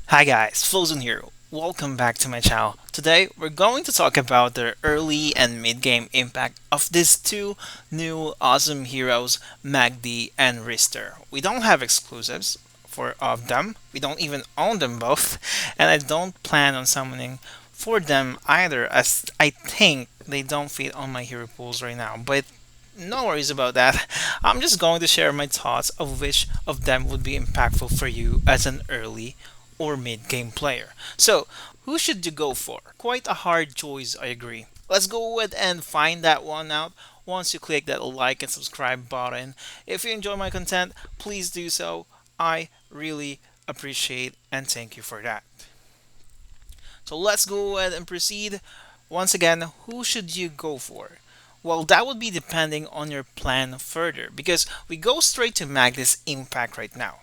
Hi guys, Frozen here. Welcome back to my channel. Today we're going to talk about the early and mid-game impact of these two new awesome heroes, Magdi and Rister. We don't have exclusives for of them. We don't even own them both, and I don't plan on summoning for them either, as I think they don't fit on my hero pools right now. But no worries about that. I'm just going to share my thoughts of which of them would be impactful for you as an early or mid game player. So, who should you go for? Quite a hard choice, I agree. Let's go ahead and find that one out once you click that like and subscribe button. If you enjoy my content, please do so. I really appreciate and thank you for that. So let's go ahead and proceed. Once again, who should you go for? Well, that would be depending on your plan further because we go straight to Magdi's impact right now.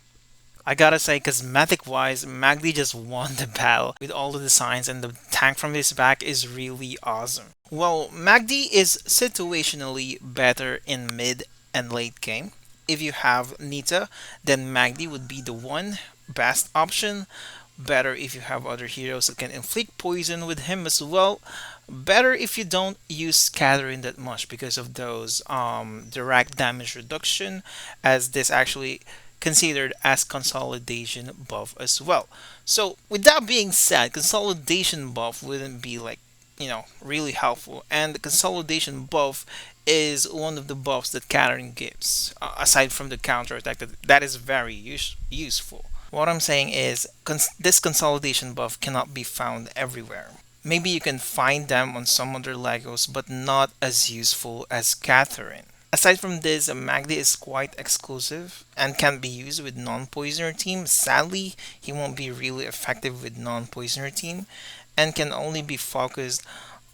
I gotta say, cosmetic wise, Magdi just won the battle with all the designs, and the tank from his back is really awesome. Well, Magdi is situationally better in mid and late game. If you have Nita, then Magdi would be the one best option. Better if you have other heroes that can inflict poison with him as well. Better if you don't use scattering that much because of those direct damage reduction, as this actually considered as consolidation buff as well. So with that being said, consolidation buff wouldn't be like, really helpful, and the consolidation buff is one of the buffs that Katarine gives, aside from the counter attack that is very useful. What I'm saying is this consolidation buff cannot be found everywhere. Maybe you can find them on some other Legos, but not as useful as Catherine. Aside from this, Magdi is quite exclusive and can be used with non-poisoner team. Sadly, he won't be really effective with non-poisoner team and can only be focused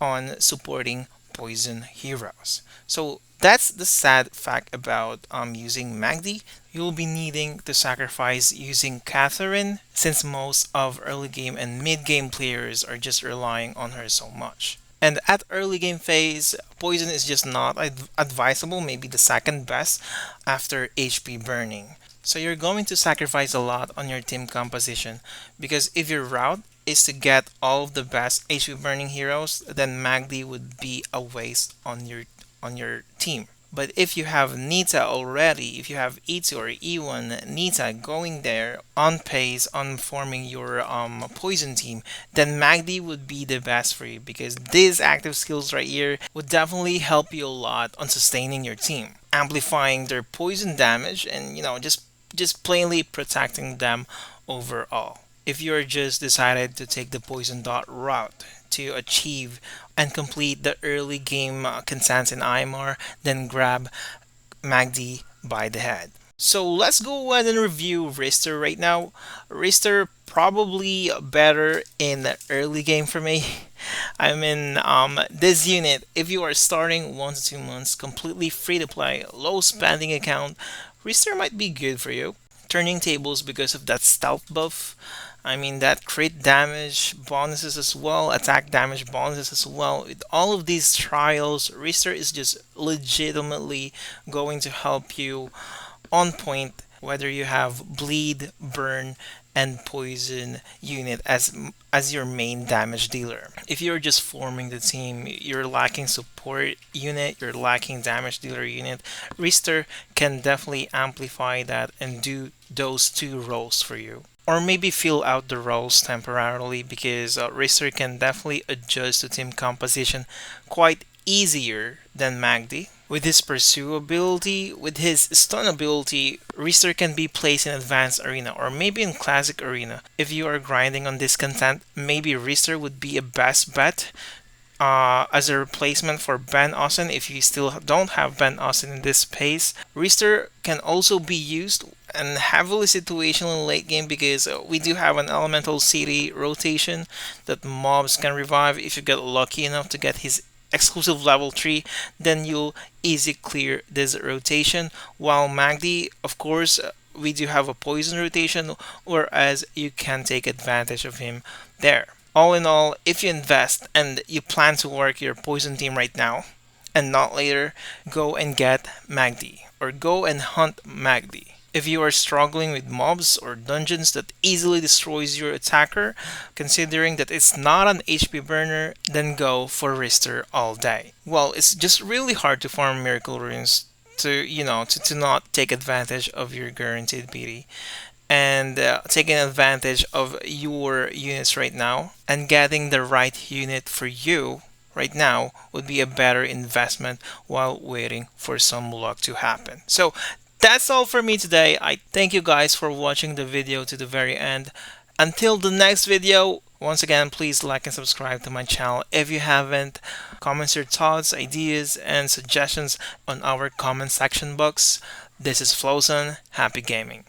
on supporting poison heroes. So that's the sad fact about using Magdi. You'll be needing to sacrifice using Catherine since most of early game and mid game players are just relying on her so much. And at early game phase, poison is just not advisable, maybe the second best after HP burning. So you're going to sacrifice a lot on your team composition because if your route is to get all of the best HP burning heroes, then Magdi would be a waste on your team. But if you have Nita already, if you have E2 or E1 Nita going there on pace on forming your poison team, then Magdi would be the best for you because these active skills right here would definitely help you a lot on sustaining your team, amplifying their poison damage and just plainly protecting them overall. If you're just decided to take the poison dot route to achieve and complete the early game consensus in IMR, then grab Magdi by the head. So let's go ahead and review Rister right now. Rister probably better in the early game for me. I mean, this unit, if you are starting 1 to 2 months, completely free to play, low spending account, Rister might be good for you. Turning tables because of that stealth buff. I mean, that crit damage bonuses as well, attack damage bonuses as well. With all of these trials, Rister is just legitimately going to help you on point, whether you have bleed, burn, and poison unit as your main damage dealer. If you're just forming the team, you're lacking support unit, you're lacking damage dealer unit, Rister can definitely amplify that and do those two roles for you. Or maybe fill out the roles temporarily because Rister can definitely adjust to team composition quite easier than Magdi. With his pursue ability, with his stun ability, Rister can be placed in advanced arena or maybe in classic arena. If you are grinding on this content, maybe Rister would be a best bet as a replacement for Ben Austin if you still don't have Ben Austin in this pace. Rister can also be used and heavily situational in late game because we do have an elemental city rotation that mobs can revive. If you get lucky enough to get his exclusive level 3, then you'll easy clear this rotation. While Magdi, of course, we do have a poison rotation, whereas you can take advantage of him there. All in all, if you invest and you plan to work your poison team right now and not later, go and get Magdi or go and hunt Magdi. If you are struggling with mobs or dungeons that easily destroys your attacker, considering that it's not an HP burner, then go for Rister all day. Well, it's just really hard to farm Miracle Runes to not take advantage of your guaranteed PD and taking advantage of your units right now and getting the right unit for you right now would be a better investment while waiting for some luck to happen. So that's all for me today. I thank you guys for watching the video to the very end. Until the next video, once again, please like and subscribe to my channel if you haven't. Comment your thoughts, ideas, and suggestions on our comment section box. This is Flowzone. Happy gaming.